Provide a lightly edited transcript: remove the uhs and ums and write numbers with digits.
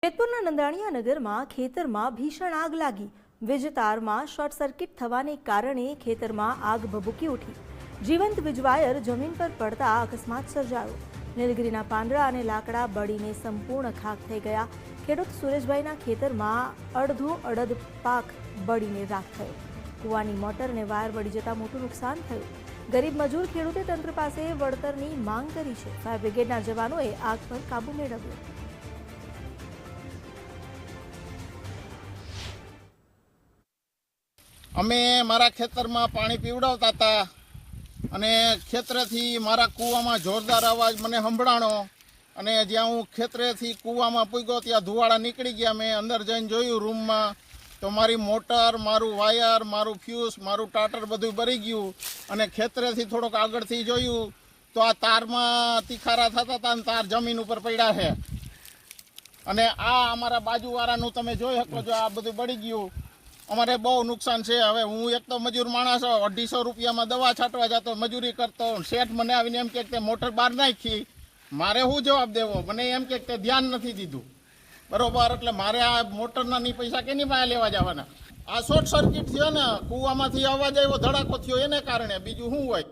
જેતપુરના નંદાણીયા નગરમાં ખેતરમાં ભીષણ આગ લાગી। વીજ તારમાં શોર્ટ સર્કિટ થવાને કારણે ખેતરમાં આગ ભભૂકી ઉઠી। જીવંત વીજ વાયર જમીન પર પડતા અકસ્માત સર્જાયો। નીલગીરીના પાંદડા અને લાકડા બળીને સંપૂર્ણ ખાખ થઈ ગયા। ખેડૂત સુરેશભાઈના ખેતરમાં અડધો અડધ પાક બળીને રાખ થયો। કૂવાની મોટરને વાયર બળી જતા મોટું નુકસાન થયું। ગરીબ મજૂર ખેડૂતે તંત્ર પાસે વળતરની માંગ કરી છે। ફાયર બ્રિગેડના જવાનોએ આગ પર કાબુ મેળવ્યો। અમે મારા ખેતરમાં પાણી પીવડાવતા હતા અને ખેતરેથી મારા કૂવામાં જોરદાર અવાજ મને સંભળાણો અને જ્યાં હું ખેતરેથી કૂવામાં પૂગ્યો ત્યાં ધુવાળા નીકળી ગયા। મેં અંદર જઈને જોયું રૂમમાં તો મારી મોટર, મારું વાયર, મારું ફ્યુઝ, મારું ટાટર બધું બળી ગયું અને ખેતરેથી થોડોક આગળથી જોયું તો આ તારમાં તીખારા થતા હતા અને તાર જમીન ઉપર પડ્યા છે અને આ અમારા બાજુવાળાનું તમે જોઈ શકો છો, આ બધું બળી ગયું। અમારે બહુ નુકસાન છે। હવે હું એક તો મજૂર માણસ, 250 રૂપિયામાં દવા છાંટવા જતો, મજૂરી કરતો। શેઠ મને આવીને એમ કે મોટર બહાર નાખી, મારે શું જવાબ દેવો? મને એમ કે ધ્યાન નથી દીધું બરોબર, એટલે મારે આ મોટરના ની પૈસા કેની પાસે લેવા જવાના? આ શોર્ટ સર્કિટ થયો ને, કૂવામાંથી અવાજ આવ્યો, ધડાકો થયો એને કારણે, બીજું શું હોય?